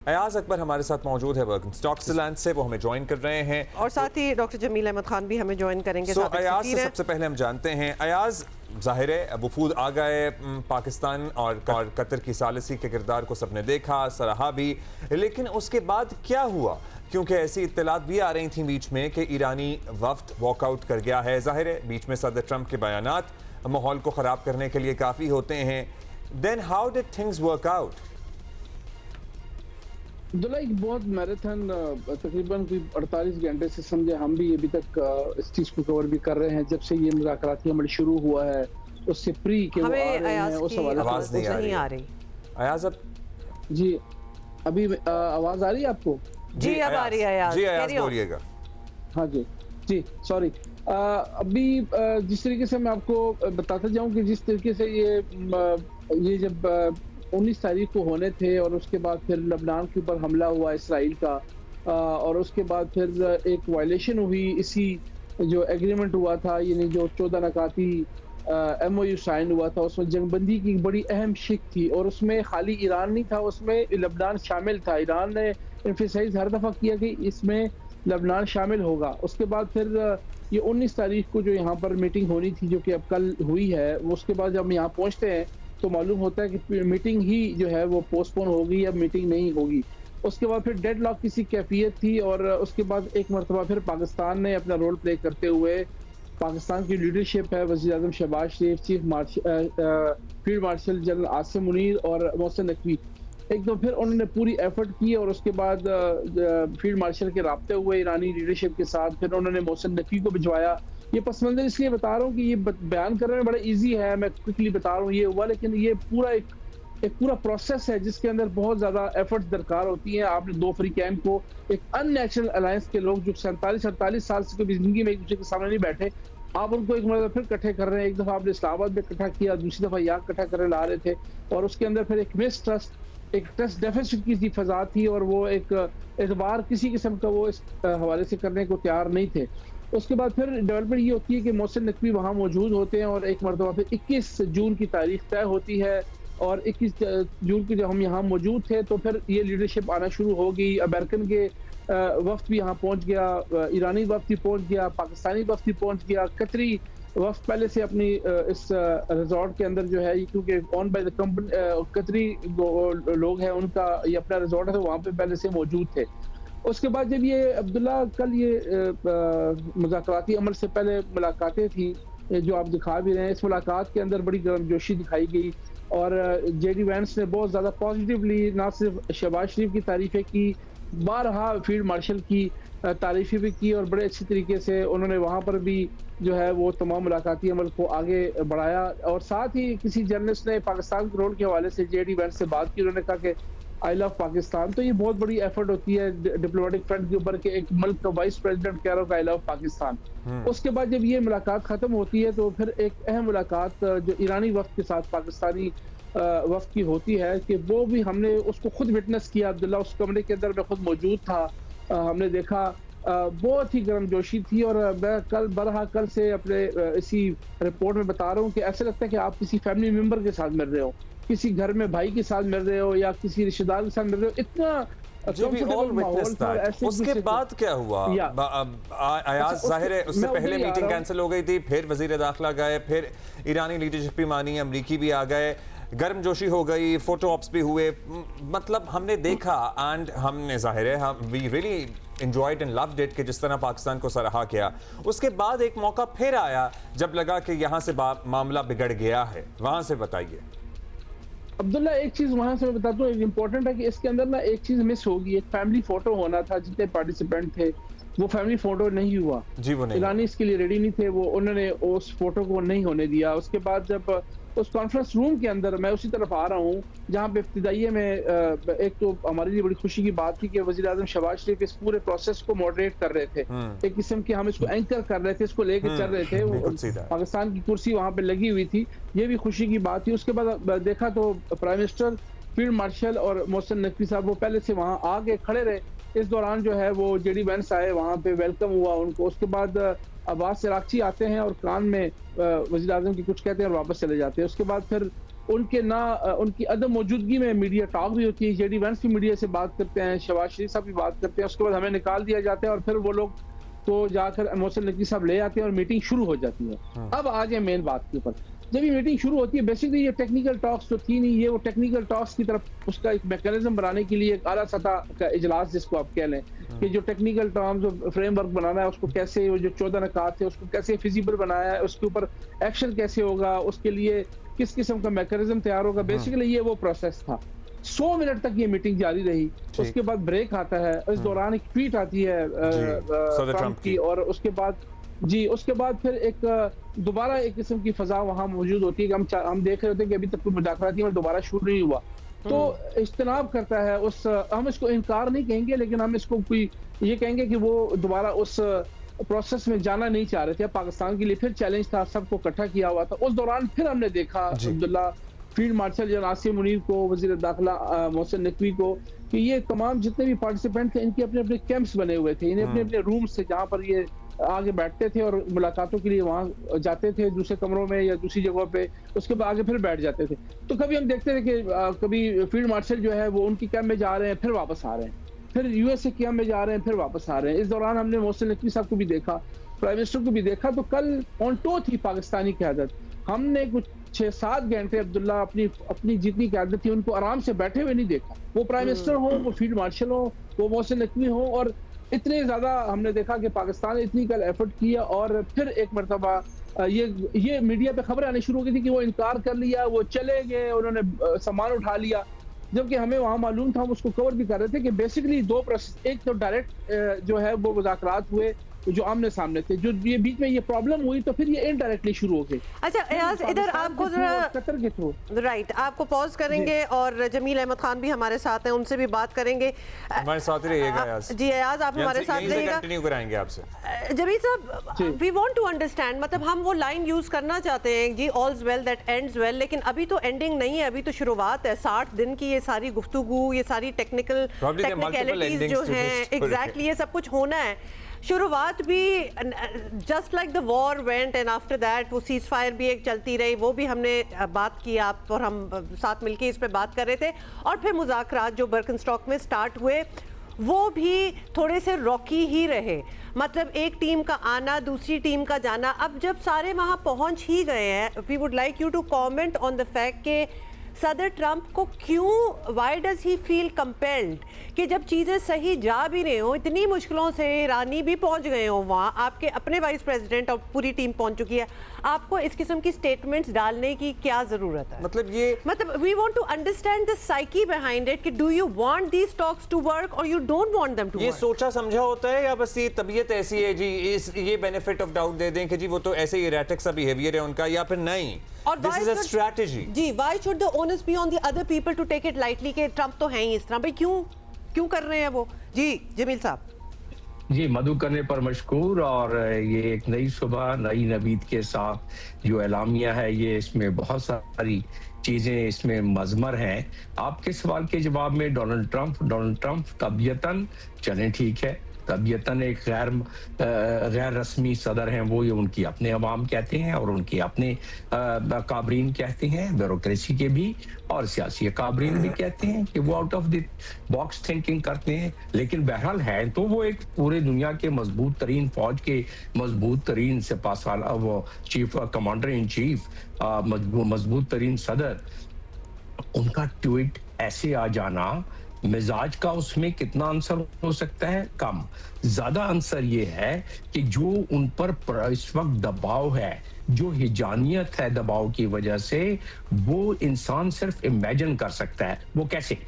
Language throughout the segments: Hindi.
अयाज अकबर हमारे साथ मौजूद है स्कॉटलैंड से, वो हमें ज्वाइन कर रहे हैं और साथ ही डॉक्टर जमील अहमद खान भी हमें ज्वाइन करेंगे। अयाज से सबसे पहले हम जानते हैं, अयाज जाहिर है वफूद आ गए पाकिस्तान और कतर की सालिसी के किरदार को सबने देखा, सराहा भी, लेकिन उसके बाद क्या हुआ? क्योंकि ऐसी इत्तलात भी आ रही थी बीच में कि ईरानी वफ्द वॉकआउट कर गया है। जाहिर है बीच में सदर ट्रंप के बयानात माहौल को ख़राब करने के लिए काफ़ी होते हैं। Then how did things work out? Abdullah, एक बहुत मैराथन तकरीबन कोई 48 घंटे से समझे हम भी अभी तक इस चीज़ को कवर भी कर रहे हैं। जब से ये मुज़ाकराती अमल शुरू हुआ है उससे प्री के वो आ रहे हैं, उस हवाले आवाज़ नहीं आ रही। अयाज अब जी अभी आवाज़ आ रही है आपको? जी अब आ रही है अयाज। जी अयाज बोलिएगा। हाँ जी जी सॉरी। अभी जिस तरीके से मैं आपको बताता जाऊं कि जिस तरीके से ये जब 19 तारीख को होने थे और उसके बाद फिर लबनान के ऊपर हमला हुआ इसराइल का, और उसके बाद फिर एक वायलेशन हुई इसी जो एग्रीमेंट हुआ था, यानी जो 14 नकाती MOU साइन हुआ था, उसमें जंगबंदी की बड़ी अहम शिक थी और उसमें खाली ईरान नहीं था, उसमें लबनान शामिल था। ईरान ने एम्फेसाइज हर दफ़ा किया कि इसमें लबनान शामिल होगा। उसके बाद फिर ये 19 तारीख को जो यहाँ पर मीटिंग होनी थी, जो कि अब कल हुई है, वो उसके बाद जब हम यहाँ पहुँचते हैं तो मालूम होता है कि मीटिंग ही जो है वो पोस्टपोन होगी, अब मीटिंग नहीं होगी। उसके बाद फिर डेडलॉक किसी कैफियत थी और उसके बाद एक मरतबा फिर पाकिस्तान ने अपना रोल प्ले करते हुए, पाकिस्तान की लीडरशिप है, वज़ीर-ए-आज़म Shahbaz Sharif, field marshal general Asim Munir और मोहसिन नकवी, एक तो फिर उन्होंने पूरी एफर्ट की और उसके बाद फील्ड मार्शल के राब्ते हुए ईरानी लीडरशिप के साथ, फिर उन्होंने मोहसिन नकवी को भिजवाया। ये पस मंज़र इसलिए बता रहा हूँ कि ये बयान करने में बड़ा इजी है, मैं क्विकली बता रहा हूँ ये हुआ, लेकिन ये पूरा एक पूरा प्रोसेस है जिसके अंदर बहुत ज़्यादा एफर्ट्स दरकार होती हैं। आपने दो फ्रीकैन को, एक अननेचुरल अलायंस के लोग जो 47-48 साल से कभी ज़िंदगी में एक दूसरे के सामने नहीं बैठे, आप उनको एक मरतबा फिर इकट्ठे कर रहे हैं। एक दफ़ा आपने इस्लामाबाद में इकट्ठा किया, दूसरी दफ़ा यहाँ इकट्ठा करने ला रहे थे और उसके अंदर फिर एक मिसट्रस्ट, एक ट्रस्ट डेफिसिट की फ़ज़ा थी और वो एक एतबार किसी किस्म का वो इस हवाले से करने को तैयार नहीं थे। उसके बाद फिर डेवलपमेंट ये होती है कि मोहसिन नकवी वहाँ मौजूद होते हैं और एक मरतबा फिर 21 जून की तारीख तय होती है और 21 जून की जब हम यहाँ मौजूद थे तो फिर ये लीडरशिप आना शुरू हो गई। अमेरिकन के वफ्द भी यहाँ पहुँच गया, ईरानी वफ्द भी पहुँच गया, पाकिस्तानी वफ्द भी पहुँच गया, कतरी वफ्द पहले से अपनी इस रिजॉर्ट के अंदर जो है, क्योंकि ऑन बाय द कंपनी कतरी लोग हैं, उनका ये अपना रिजॉर्ट है तो वहाँ पे पहले से मौजूद थे। उसके बाद जब ये अब्दुल्ला कल ये मुज़ाकराती अमल से पहले मुलाकातें थी जो आप दिखा भी रहे हैं, इस मुलाकात के अंदर बड़ी गर्मजोशी दिखाई गई और JD वैंस ने बहुत ज़्यादा पॉजिटिवली ना सिर्फ शहबाज शरीफ की तारीफ़ें की, बारहा फील्ड मार्शल की तारीफ़ें भी की और बड़े अच्छी तरीके से उन्होंने वहाँ पर भी जो है वो तमाम मुलाकाती अमल को आगे बढ़ाया। और साथ ही किसी जर्नलिस्ट ने पाकिस्तान के रोल के हवाले से JD वैंस से बात की, उन्होंने कहा कि आई लव पाकिस्तान। तो ये बहुत बड़ी एफर्ट होती है डिप्लोमेटिक फ्रंट के ऊपर कि एक मुल्क का वाइस प्रेसिडेंट कह रहा हो आई लव पाकिस्तान। उसके बाद जब ये मुलाकात खत्म होती है तो फिर एक अहम मुलाकात जो ईरानी वफ्द के साथ पाकिस्तानी वफ्द की होती है कि वो भी हमने उसको खुद विटनेस किया अब्दुल्ला, उस कमरे के अंदर मैं खुद मौजूद था। हमने देखा बहुत ही गर्मजोशी थी और मैं कल से अपने इसी रिपोर्ट में बता रहा हूँ कि ऐसा लगता है कि आप किसी फैमिली मेम्बर के साथ मिल रहे हो, किसी घर में भाई के साथ मिल रहे हो या किसी रिश्तेदार के साथ मिल रहे हो। इतना उसके बाद क्या हुआ? अयाज जाहिर है उससे पहले मीटिंग कैंसिल हो गई थी, फिर वजीर दाखिला गए, फिर ईरानी लीडरशिप भी मानी, अमरीकी भी आ गए, गर्मजोशी हो गई, फोटो ऑप्स भी हुए, मतलब हमने देखा एंड हमने जाहिर है हम we really enjoyed and loved it कि जिस तरह पाकिस्तान को सराहा किया। उसके बाद एक मौका फिर आया जब लगा कि यहाँ से मामला बिगड़ गया है, वहां से बताइए। अब्दुल्ला, एक चीज वहां से मैं बताता हूँ, एक इम्पोर्टेंट है कि इसके अंदर ना एक चीज मिस होगी। एक फैमिली फोटो होना था, जितने पार्टिसिपेंट थे वो फैमिली फोटो नहीं हुआ जी, वो नहीं, ईरानी इसके लिए रेडी नहीं थे, वो उन्होंने उस फोटो को नहीं होने दिया। उसके बाद जब उस कॉन्फ्रेंस रूम के अंदर, मैं उसी तरफ आ रहा हूँ जहाँ पे इब्तिदाइये में एक तो हमारे लिए बड़ी खुशी की बात थी कि वज़ीर-ए-आज़म शहबाज शरीफ इस पूरे प्रोसेस को मॉडरेट कर रहे थे, एक किस्म की हम इसको एंकर कर रहे थे, इसको लेके चल रहे थे, पाकिस्तान की कुर्सी वहाँ पे लगी हुई थी, ये भी खुशी की बात थी। उसके बाद देखा तो प्राइम मिनिस्टर, फील्ड मार्शल और मोहसिन नकवी साहब वो पहले से वहाँ आगे खड़े रहे। इस दौरान जो है वो JD वैंस आए, वहाँ पे वेलकम हुआ उनको। उसके बाद अब्बास इराक़ची आते हैं और कान में वज़ीर-ए-आज़म की कुछ कहते हैं और वापस चले जाते हैं। उसके बाद फिर उनके ना उनकी अदम मौजूदगी में मीडिया टॉक भी होती है, जेडी वेंस भी मीडिया से बात करते हैं, शहबाज शरीफ साहब भी बात करते हैं, उसके बाद हमें निकाल दिया जाता है और फिर वो लोग तो जाकर मोहसिन नकवी साहब ले आते हैं और मीटिंग शुरू हो जाती है। अब आ जाए मेन बात के ऊपर। जब ये मीटिंग शुरू होती है, बेसिकली ये टेक्निकल टॉक्स तो थी नहीं, ये वो टेक्निकल टॉक्स की तरफ उसका एक मैकेनिज्म बनाने के लिए एक आला सतह का इजलास जिसको आप कह लें कि जो टेक्निकल टर्म्स और फ्रेमवर्क बनाना है उसको कैसे, वो जो 14 नकात थे उसको कैसे फिजिबल बनाया है, उसके ऊपर एक्शन कैसे होगा, उसके लिए किस किस्म का मैकेनिज्म तैयार होगा, बेसिकली ये वो प्रोसेस था। 100 मिनट तक ये मीटिंग जारी रही, उसके बाद ब्रेक आता है, इस दौरान एक ट्वीट आती है ट्रंप की, और उसके बाद फिर एक दोबारा एक किस्म की फजा वहां मौजूद होती है कि हम देख रहे होते हैं कि अभी तक कोई मुज़ाकराती में दोबारा शुरू नहीं हुआ, तो इज्तनाब करता है उस, हम इसको इनकार नहीं कहेंगे लेकिन हम इसको कोई ये कहेंगे कि वो दोबारा उस प्रोसेस में जाना नहीं चाह रहे थे। पाकिस्तान के लिए फिर चैलेंज था, सबको इकट्ठा किया हुआ था। उस दौरान फिर हमने देखा Abdullah field marshal general Asim Munir को, वजीर दाखिला मोहसिन नकवी को, कि ये तमाम जितने भी पार्टिसिपेंट थे इनके अपने अपने कैंप्स बने हुए थे, इन्हें अपने अपने रूम्स से जहाँ पर ये आगे बैठते थे और मुलाकातों के लिए वहाँ जाते थे दूसरे कमरों में या दूसरी जगहों पे, उसके बाद आगे फिर बैठ जाते थे। तो कभी हम देखते थे कि कभी फील्ड मार्शल जो है वो उनकी कैंप में जा रहे हैं, फिर वापस आ रहे हैं, फिर यूएसए कैंप में जा रहे हैं, फिर वापस आ रहे हैं। इस दौरान हमने मोहसिन नकवी साहब को भी देखा, प्राइम मिनिस्टर को भी देखा। तो कल ऑन टो थी पाकिस्तानी क़यादत। हमने कुछ 6-7 घंटे अब्दुल्ला अपनी जितनी क़यादत थी उनको आराम से बैठे हुए नहीं देखा, वो प्राइम मिनिस्टर हो, वो फील्ड मार्शल हो, वो मोहसिन नकवी हो, और इतने ज्यादा हमने देखा कि पाकिस्तान ने इतनी कल एफर्ट किया। और फिर एक मरतबा ये मीडिया पे खबरें आनी शुरू हो गई थी कि वो इनकार कर लिया, वो चले गए, उन्होंने सामान उठा लिया, जबकि हमें वहाँ मालूम था, हम उसको कवर भी कर रहे थे कि बेसिकली 2 प्रोसेस, एक तो डायरेक्ट जो है वो मुज़ाकरात हुए जो आमने सामने थे, जो ये बीच में ये प्रॉब्लम हुई तो फिर ये इनडायरेक्टली शुरू हो गई। अच्छा एयाज, इधर आपको कतर के थ्रू राइट, आपको पॉज करेंगे और जमील अहमद खान भी हमारे साथ हैं, उनसे भी बात करेंगे। हमारे साथ ही रहिएगा एयाज। जी एयाज, आप हमारे साथ रहिएगा, कंटिन्यू कराएंगे आपसे। जमील साहब, वी वांट टू अंडरस्टैंड, मतलब हम वो लाइन यूज करना चाहते हैं जी, ऑल्स वेल दैट एंड्स वेल, लेकिन अभी तो एंडिंग नहीं है, अभी तो शुरुआत है। 60 दिन की ये सारी गुफ्तगू, ये सारी टेक्निकलिटीज जो हैं, एग्जैक्टली ये सब कुछ होना है। शुरुआत भी just like the war went and after that वो सीज फायर भी एक चलती रही, वो भी हमने बात की, आप और हम साथ मिलके इस पे बात कर रहे थे। और फिर मुज़ाकरात जो बर्कनस्टॉक में स्टार्ट हुए वो भी थोड़े से रॉकी ही रहे, मतलब एक टीम का आना, दूसरी टीम का जाना। अब जब सारे वहाँ पहुँच ही गए हैं, we would like you to comment on the fact के सदर ट्रंप को क्यों, why does he feel compelled कि जब चीज़ें सही जा भी रही हो, इतनी मुश्किलों से ईरानी भी पहुंच गए हो वहाँ, आपके अपने वाइस प्रेसिडेंट और पूरी टीम पहुंच चुकी है, आपको इस किस्म की स्टेटमेंट्स डालने की क्या ज़रूरत है? मतलब we want to understand the psyche behind it कि do you want these talks to work और you don't want them to work. ये सोचा समझा होता है या बस ये तबीयत ऐसी है जी, ये बेनिफिट ऑफ डाउट दे दें कि जी वो तो ऐसे ही इरेटिक सा बिहेवियर है उनका, या फिर नहीं दिस इज अ स्ट्रेटजी? जी, why should the onus be on the other people to take it lightly कि ट्रंप तो है ही इस तरह, भाई क्यों कर रहे हैं वो? जी जमील साहब। जी, मधु करने पर मशकूर। और ये एक नई सुबह, नई नवीद के साथ जो एलामिया है, ये इसमें बहुत सारी चीजें इसमें मजमर हैं। आपके सवाल के जवाब में डोनाल्ड ट्रंप तबियतन चलें ठीक है, तबियतन एक गैर रस्मी सदर हैं, वो ये उनकी अपने अवाम कहते हैं और उनके अपने काबरीन कहते हैं, ब्यूरोक्रेसी के भी और सियासी काबरीन भी कहते हैं कि वो out of the box thinking करते हैं। लेकिन बहरहाल है तो वो एक पूरे दुनिया के मजबूत तरीन फौज के मजबूत तरीन सिपाही, वो चीफ कमांडर इन चीफ, मजबूत तरीन सदर। उनका ट्वीट ऐसे आ जाना, मिजाज का उसमें कितना आंसर हो सकता है? कम। ज्यादा आंसर ये है कि जो उन पर इस वक्त दबाव है, जो हिजानियत है दबाव की वजह से, वो इंसान सिर्फ इमेजिन कर सकता है। वो कैसे?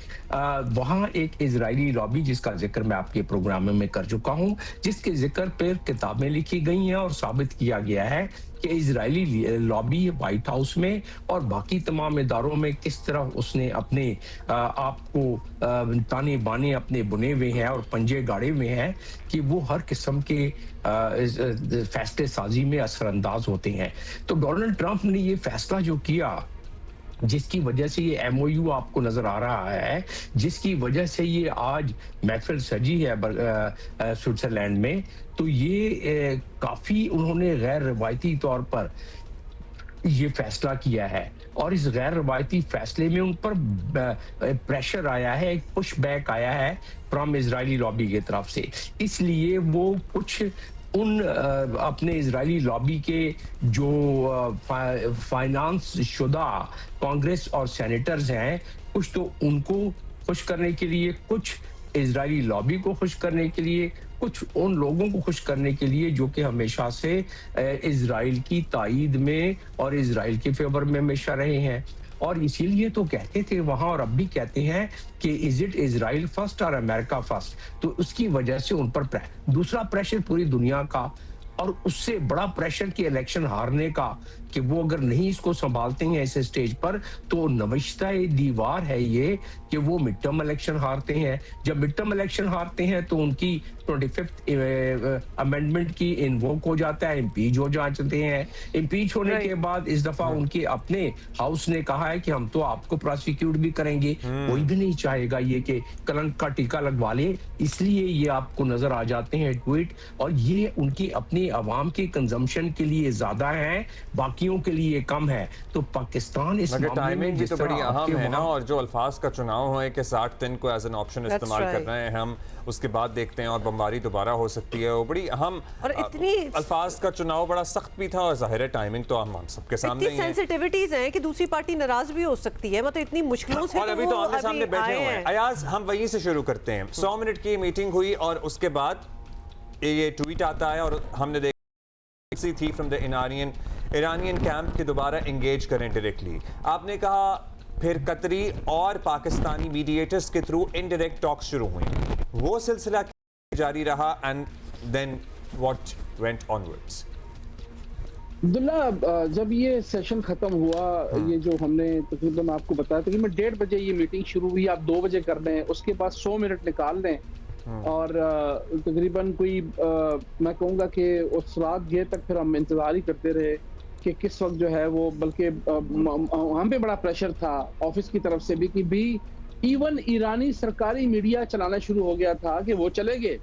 वहाँ एक इजरायली लॉबी जिसका जिक्र मैं आपके प्रोग्राम में कर चुका हूँ, जिसके जिक्र पर किताबें लिखी गई हैं और साबित किया गया है कि इजरायली लॉबी व्हाइट हाउस में और बाकी तमाम इदारों में किस तरह उसने अपने आप को ताने बाने अपने बुने हुए हैं और पंजे गाड़े हुए हैं कि वो हर किस्म के फैसले साजी में असरअंदाज होते हैं। तो डोनाल्ड ट्रंप ने ये फैसला जो किया, जिसकी वजह से ये एमओयू आपको नजर आ रहा है, जिसकी वजह से ये आज महफिल सजी है स्विट्जरलैंड में, तो ये काफी उन्होंने गैर रवायती तौर पर ये फैसला किया है और इस गैर रवायती फैसले में उन पर प्रेशर आया है, एक पुश बैक आया है फ्रॉम इजरायली लॉबी की तरफ से। इसलिए वो कुछ उन अपने इजरायली लॉबी के जो फाइनेंस शुदा कांग्रेस और सेनेटर्स हैं, कुछ तो उनको खुश करने के लिए, कुछ इजरायली लॉबी को खुश करने के लिए, कुछ उन लोगों को खुश करने के लिए जो कि हमेशा से इजराइल की ताईद में और इजराइल के फेवर में हमेशा रहे हैं। और इसीलिए तो कहते थे वहां और अब भी कहते हैं कि इज इट इजराइल फर्स्ट और अमेरिका फर्स्ट। तो उसकी वजह से उन पर दूसरा प्रेशर पूरी दुनिया का, और उससे बड़ा प्रेशर कि इलेक्शन हारने का, कि वो अगर नहीं इसको संभालते हैं ऐसे स्टेज पर तो नविश्ता दीवार है ये कि वो मिड टर्म इलेक्शन हारते हैं। जब मिड टर्म इलेक्शन हारते हैं तो उनकी 25th अमेंडमेंट की इन्वोक हो जाता है, इम्पीच हो जाते हैं। इम्पीच होने के बाद इस दफा उनके अपने हाउस ने कहा है कि हम तो आपको प्रोसिक्यूट भी करेंगे। कोई भी नहीं चाहेगा ये कि कलंक का टीका लगवा ले, इसलिए ये आपको नजर आ जाते हैं ट्वीट, और ये उनकी अपनी आवाम के कंजम्पशन के लिए ज्यादा है, बाकियों के लिए कम है। तो पाकिस्तान इस टाइमिंग भी तो बड़ी अहम है ना, और जो अल्फाज का चुनाव है कि 60 दिन को एज एन ऑप्शन इस्तेमाल कर रहे हैं हम, उसके बाद देखते हैं और बमबारी दोबारा हो सकती है। वो बड़ी अहम और इतनी अल्फाज का चुनाव बड़ा सख्त भी था, और जाहिर है टाइमिंग तो हम सबके सामने ही है। सेंसिटिविटीज हैं कि दूसरी पार्टी नाराज भी हो सकती है, मतलब इतनी मुश्किलों से। और अभी तो आमने सामने बैठे हुए हैं। अयाज, हम वहीं से शुरू करते हैं। 100 मिनट की मीटिंग हुई और उसके बाद ये ट्वीट आता है और हमने देखी थी फ्रॉम द ईरानियन कैंप के दोबारा एंगेज करें डायरेक्टली। आपने कहा फिर कतरी और पाकिस्तानी मीडिएटर्स के थ्रू इनडायरेक्ट टॉक्स शुरू हुई, वो सिलसिला जारी रहा and then what went onwards. Abdullah, जब ये सेशन खत्म हुआ, ये जो हमने तकरीबन आपको बताया तकरीबन 1:30 बजे ये मीटिंग शुरू हुई, आप 2 बजे कर दें, उसके बाद 100 मिनट निकाल दें और तकरीबन कोई मैं कहूँगा कि उस रात देर तक फिर हम इंतजार ही करते रहे कि किस वक्त जो है वो, बल्कि हम पे बड़ा प्रेशर था ऑफिस की तरफ से भी कि इवन ईरानी सरकारी मीडिया चलाना शुरू हो गया था कि वो चले गए,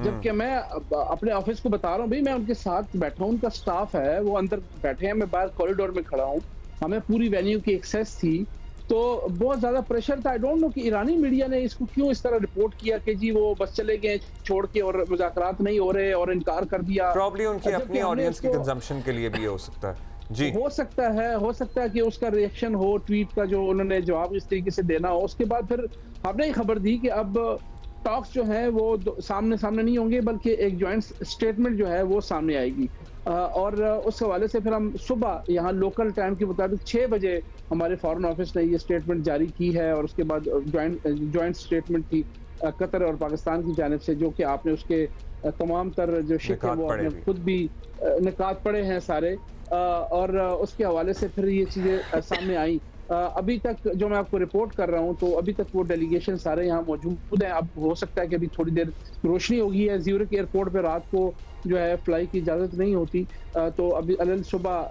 जबकि मैं अपने ऑफिस को बता रहा हूँ भाई मैं उनके साथ बैठा हूँ, उनका स्टाफ है वो अंदर बैठे हैं, मैं बाहर कॉरिडोर में खड़ा हूँ, हमें पूरी वेन्यू की एक्सेस थी। तो बहुत ज्यादा प्रेशर था। आई डोंट नो कि ईरानी मीडिया ने इसको क्यों इस तरह रिपोर्ट किया कि जी वो बस चले गए छोड़ के और मुज़ाकरात नहीं हो रहे और इनकार कर दिया। प्रॉब्ली उनकी अपनी ऑडियंस की कंजम्पशन के लिए भी हो सकता है जी, हो सकता है कि उसका रिएक्शन हो ट्वीट का, जो उन्होंने जवाब इस तरीके से देना हो। उसके बाद फिर हमने ही खबर दी कि अब टॉक्स जो है वो सामने नहीं होंगे, बल्कि एक जॉइंट स्टेटमेंट जो है वो सामने आएगी। और उस हवाले से फिर हम सुबह यहाँ लोकल टाइम के मुताबिक 6 बजे हमारे फॉरेन ऑफिस ने ये स्टेटमेंट जारी की है, और उसके बाद जॉइंट स्टेटमेंट थी कतर और पाकिस्तान की जानिब से, जो कि आपने उसके तमाम तर जो शिक है वो आपने खुद भी निकात पड़े हैं सारे, और उसके हवाले से फिर ये चीज़ें सामने आई। अभी तक जो मैं आपको रिपोर्ट कर रहा हूँ तो अभी तक वो डेलीगेशन सारे यहाँ मौजूद हैं। अब हो सकता है कि अभी थोड़ी देर रोशनी होगी है, ज़्यूरिख एयरपोर्ट पे रात को जो है फ्लाई की इजाज़त नहीं होती, तो अभी अलग सुबह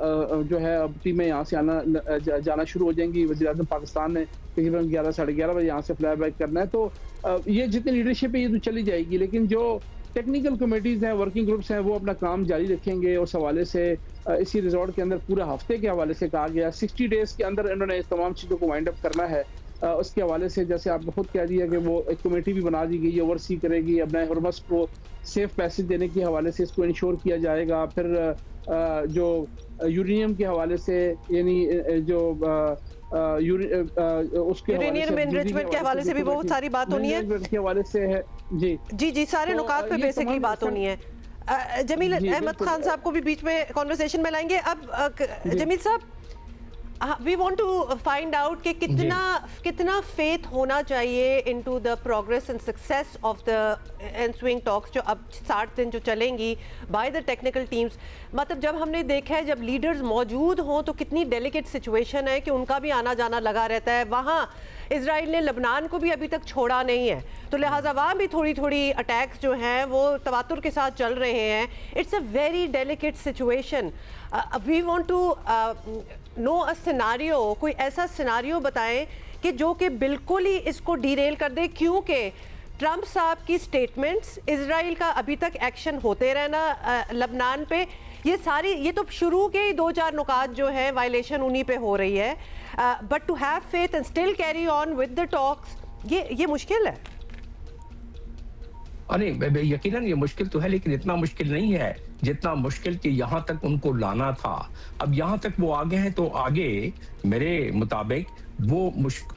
जो है अब टीमें यहाँ से जाना शुरू हो जाएंगी। वज़ीर-ए-आज़म पाकिस्तान ने तकरीबन 11 साढ़े 11 बजे यहाँ से फ्लाई बैक करना है। तो ये जितनी लीडरशिप है ये तो चली जाएगी, लेकिन जो टेक्निकल कमेटीज़ हैं, वर्किंग ग्रुप्स हैं, वो अपना काम जारी रखेंगे। उस हवाले से इसी रिजॉर्ट के अंदर पूरे हफ्ते के हवाले से कहा गया 60 डेज के अंदर इन्होंने इस तमाम चीज़ों को वाइंड अप करना है। उसके हवाले से जैसे आपने खुद कह दिया कि वो एक कमेटी भी बना दी गई, ओवरसी करेगी, अपना हरमस को सेफ पैसेज देने के हवाले से इसको इंश्योर किया जाएगा। फिर जो यूरेनियम के हवाले से, यानी जो उसके एनरिचमेंट के हवाले से भी बहुत सारी बात होनी है, के हवाले से है जी सारे नुकात पे बेसिकली बात होनी है। जमील अहमद खान साहब को भी बीच में कॉन्वर्सेशन में लाएंगे। अब जमील साहब, we want to find out कि कितना फेथ होना चाहिए into the progress and success of the ensuing talks जो अब 60 दिन जो चलेंगी बाय द टेक्निकल टीम्स। मतलब जब हमने देखा है जब लीडर्स मौजूद हों तो कितनी डेलिकेट सिचुएशन है कि उनका भी आना जाना लगा रहता है। वहाँ इजराइल ने लबनान को भी अभी तक छोड़ा नहीं है, तो लिहाजा वहाँ भी थोड़ी अटैक्स जो हैं वो तवातुर के साथ चल रहे हैं। It's a very delicate situation. We want to know a scenario, कोई ऐसा सिनारियो बताएं कि जो कि बिल्कुल ही इसको डीरेल कर दे, क्योंकि ट्रंप साहब की स्टेटमेंट्स, इजराइल का अभी तक एक्शन होते रहना लबनान पे, ये तो शुरू के ही 2-4 नुकात जो है वायलेशन उन्हीं पे हो रही है, but to have faith and still carry on with the talks, ये मुश्किल है। अरे यकीनन ये मुश्किल तो है, लेकिन इतना मुश्किल नहीं है जितना मुश्किल कि यहाँ तक उनको लाना था। अब यहाँ तक वो आगे हैं, तो आगे मेरे मुताबिक वो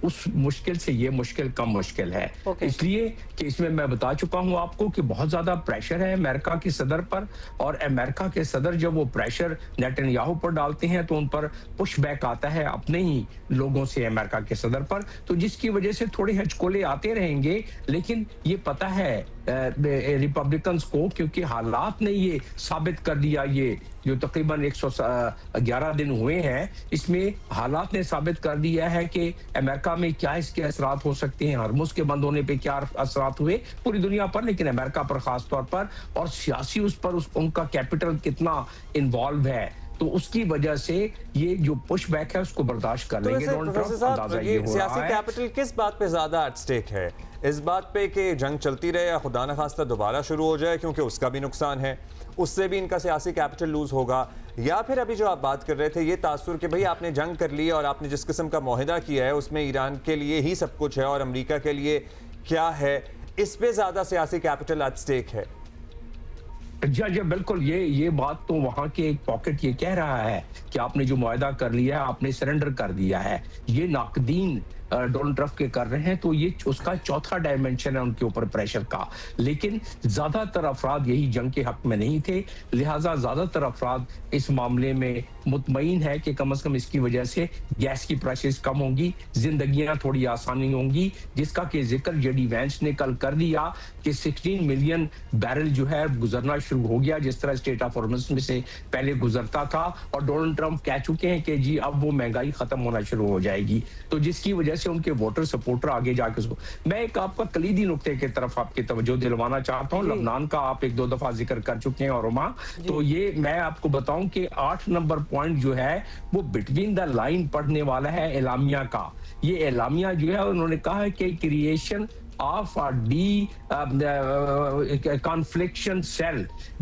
उस मुश्किल से ये मुश्किल कम मुश्किल है। इसलिए कि इसमें मैं बता चुका हूं आपको कि बहुत ज्यादा प्रेशर है अमेरिका की सदर पर, और अमेरिका के सदर जब वो प्रेशर नेतन्याहू पर डालते हैं तो उन पर पुश बैक आता है अपने ही लोगों से अमेरिका के सदर पर, तो जिसकी वजह से थोड़े हचकोले आते रहेंगे। लेकिन ये पता है रिपब्लिकन्स को, क्योंकि हालात ने ये साबित कर दिया, ये जो तकरीबन 111 दिन हुए हैं, इसमें हालात ने साबित कर दिया है कि अमेरिका में क्या इसके असरात हो सकते हैं, हरमुज के बंद होने पे क्या असरात हुए पूरी दुनिया पर, लेकिन अमेरिका पर खास तौर पर, और सियासी उस पर उनका कैपिटल कितना इन्वॉल्व है, तो उसकी वजह से ये जो पुश बैक है उसको बर्दाश्त कर लेंगे डोनाल्ड ट्रंप। अंदाजा ये हो रहा है सियासी कैपिटल किस बात पे ज्यादा एट स्टेक है? इस बात पे कि जंग चलती रहे या खुदा न खास्ता दोबारा शुरू हो जाए, क्योंकि उसका भी नुकसान है, उससे भी इनका सियासी कैपिटल लूज होगा, या फिर अभी जो आप बात कर रहे थे ये तासुर कि भाई आपने जंग कर ली और आपने जिस किस्म का मुआहिदा किया है उसमें ईरान के लिए ही सब कुछ है और अमेरिका के लिए क्या है, इस पे ज्यादा सियासी कैपिटल एट स्टेक है? जी बिल्कुल, ये बात तो वहां के एक पॉकेट ये कह रहा है कि आपने जो मुआहदा कर लिया है आपने सरेंडर कर दिया है। ये नाकदीन डोनाल्ड ट्रंप के कर रहे हैं, तो ये उसका चौथा डायमेंशन है उनके ऊपर प्रेशर का। लेकिन ज्यादातर अफराद यही जंग के हक में नहीं थे, लिहाजा ज्यादातर अफराद इस मामले में मुतमईन है कि कम से कम इसकी वजह से गैस की प्राइसेस कम होंगी, जिंदगियां थोड़ी आसानी होंगी, जिसका कि जिक्र जेडी वैंस ने कल कर दिया कि 16 मिलियन बैरल जो है गुजरना शुरू हो गया, जिस तरह स्टेट ऑफ हॉर्मुज में से पहले गुजरता था, और डोनाल्ड ट्रंप कह चुके हैं कि जी अब वो महंगाई खत्म होना शुरू हो जाएगी, तो जिसकी वजह से उनके वोटर सपोर्टर आगे जाके उसको। मैं एक आपका कलीदी नुक्ते की तरफ आपकी तवज्जो दिलवाना चाहता हूँ। लबनान का आप 1-2 दफा जिक्र कर चुके हैं, और तो ये मैं आपको बताऊं कि 8 नंबर पॉइंट जो है वो बिटवीन द लाइन पढ़ने वाला है एलामिया का। ये एलामिया जो है उन्होंने कहा है कि creation of a confliction cell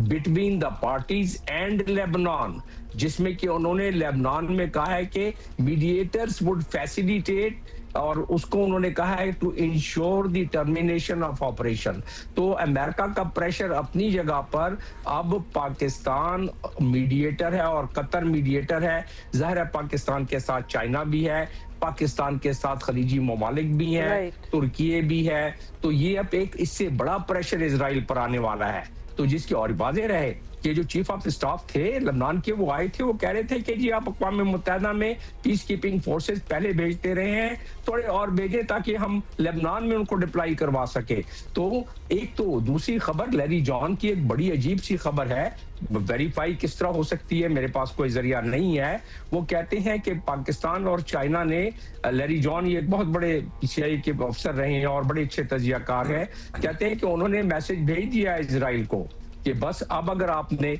between the parties and Lebanon, जिसमें कि उन्होंने लेबनान में कहा है कि मीडिएटर्स वुड फैसिलिटेट, और उसको उन्होंने कहा है to ensure the termination of operation. तो अमेरिका का प्रेशर अपनी जगह पर, अब पाकिस्तान मीडिएटर है और कतर मीडिएटर है, जाहिर है पाकिस्तान के साथ चाइना भी है, पाकिस्तान के साथ खलीजी ममालिक भी हैं, तुर्की भी है, तो ये अब एक इससे बड़ा प्रेशर इजराइल पर आने वाला है। तो जिसकी और बातें रहे कि जो चीफ ऑफ स्टाफ थे लेबनान के, वो आए थे, वो कह रहे थे कि जी आप अक़वाम मुत्तहिदा में पीस कीपिंग फोर्सेस पहले भेजते रहे हैं, थोड़े और भेजें ताकि हम लेबनान में उनको डिप्लॉय करवा सके। तो एक तो दूसरी खबर लैरी जॉन की एक बड़ी अजीब सी खबर है, वेरीफाई किस तरह हो सकती है, मेरे पास कोई जरिया नहीं है। वो कहते हैं कि पाकिस्तान और चाइना ने, लैरी जॉन ये एक बहुत बड़े CIA के अफसर रहे हैं और बड़े अच्छे तजियाकार हैं, कहते हैं कि उन्होंने मैसेज भेज दिया इजराइल को कि बस अब अगर आपने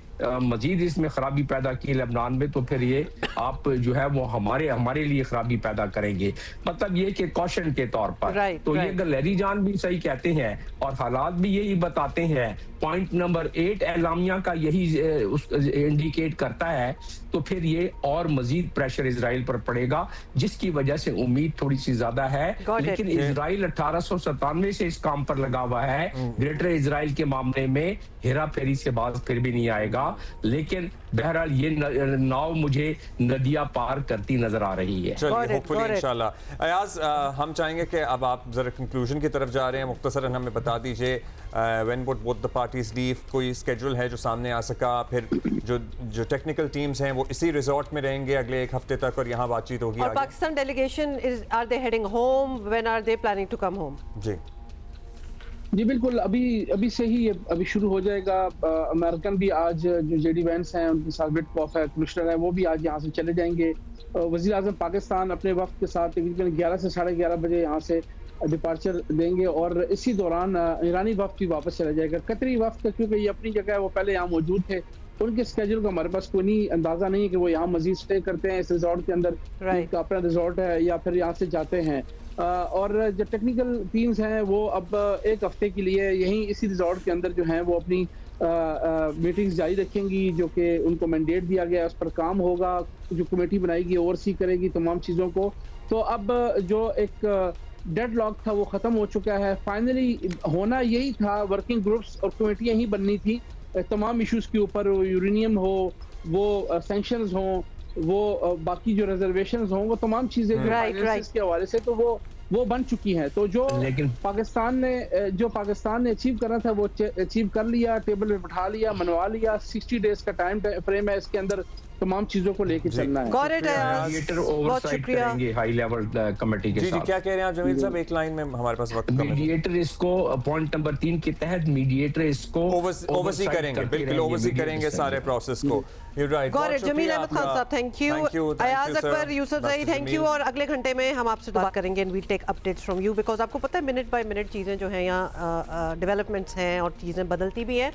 मजीद इसमें खराबी पैदा की लेबनान में, तो फिर ये आप जो है वो हमारे लिए खराबी पैदा करेंगे, मतलब ये कि कॉशन के तौर पर। तो ये अगर लैरी जॉन भी सही कहते हैं और हालात भी यही बताते हैं, पॉइंट नंबर 8 एलामिया का यही इंडिकेट करता है, तो फिर ये और मजीद प्रेशर इजराइल पर पड़ेगा, जिसकी वजह से उम्मीद थोड़ी सी ज्यादा है। लेकिन इजराइल 1897 से इस काम पर लगा हुआ है, ग्रेटर इजराइल के मामले में हेरा फेरी से बात फिर भी नहीं आएगा। लेकिन बहरहाल ये नाव मुझे नदियां पार करती नजर आ रही है। चलिए होपफुली इंशाल्लाह। अयाज, हम चाहेंगे कि अब आप जरा कंक्लूजन की तरफ जा रहे हैं, मुख्तसरन हमें बता दीजिए when would both the parties leave, कोई स्केड्यूल है जो सामने आ सका, फिर जो टेक्निकल टीम्स हैं वो इसी रिजॉर्ट में रहेंगे अगले 1 हफ्ते तक और यहाँ बातचीत होगी। और Pakistan delegation are they heading home, when are they planning to come home? जी बिल्कुल, अभी से ही ये अभी शुरू हो जाएगा। अमेरिकन भी आज जो जेडी वैंस हैं, उनके साथ ब्रिट कमिश्नर है, वो भी आज यहाँ से चले जाएंगे। वज़ीर आज़म पाकिस्तान अपने वक्त के साथ तकरीबन 11 से 11:30 बजे यहाँ से डिपार्चर देंगे, और इसी दौरान ईरानी वफ्द भी वापस चला जाएगा। कतरी वफ्द क्योंकि ये अपनी जगह है, वो पहले यहाँ मौजूद थे, उनके स्केड्यूल का हमारे पास कोई अंदाजा नहीं है कि वो यहाँ मजीद स्टे करते हैं इस रिजॉर्ट के अंदर, का अपना रिजॉर्ट है, या फिर यहाँ से जाते हैं। और जो टेक्निकल टीम्स हैं वो अब एक हफ्ते के लिए यहीं इसी रिजॉर्ट के अंदर जो हैं वो अपनी मीटिंग्स जारी रखेंगी, जो कि उनको मैंडेट दिया गया है, उस पर काम होगा, जो कमेटी बनाएगी ओवरसी करेगी तमाम चीज़ों को। तो अब जो एक डेडलॉक था वो ख़त्म हो चुका है। फाइनली होना यही था, वर्किंग ग्रुप्स और कमेटियाँ ही बननी थी तमाम इश्यूज़ के ऊपर, यूरेनियम हो, वो सैंक्शंस हों, वो बाकी जो रिजर्वेशंस हों, वो तमाम चीज़ें के हवाले से तो वो बन चुकी हैं। तो जो पाकिस्तान ने अचीव करना था वो अचीव कर लिया, टेबल पे बैठा लिया, मनवा लिया। 60 डेज का टाइम फ्रेम है, इसके अंदर तमाम चीजों को लेके चलना है। बहुत शुक्रिया हाई लेवल कमेटी के साथ। क्या कह रहे हैं आप जमील साहब, एक लाइन में, हमारे पास वक्त कम है। मीडिएटर इसको पॉइंट नंबर 3 के तहत मीडिएटर इसको ओवरसी करेंगे, बिल्कुल ओवरसी करेंगे सारे प्रोसेस को। जमील अहमद खान साहब, thank you. Ayaz Akbar, Yusufzai, thank you. और अगले घंटे में हम आपसे बात करेंगे and we'll take updates from you, because आपको पता है मिनट बाय मिनट चीज़ें जो हैं यहाँ डेवलपमेंट्स हैं और चीज़ें बदलती भी हैं।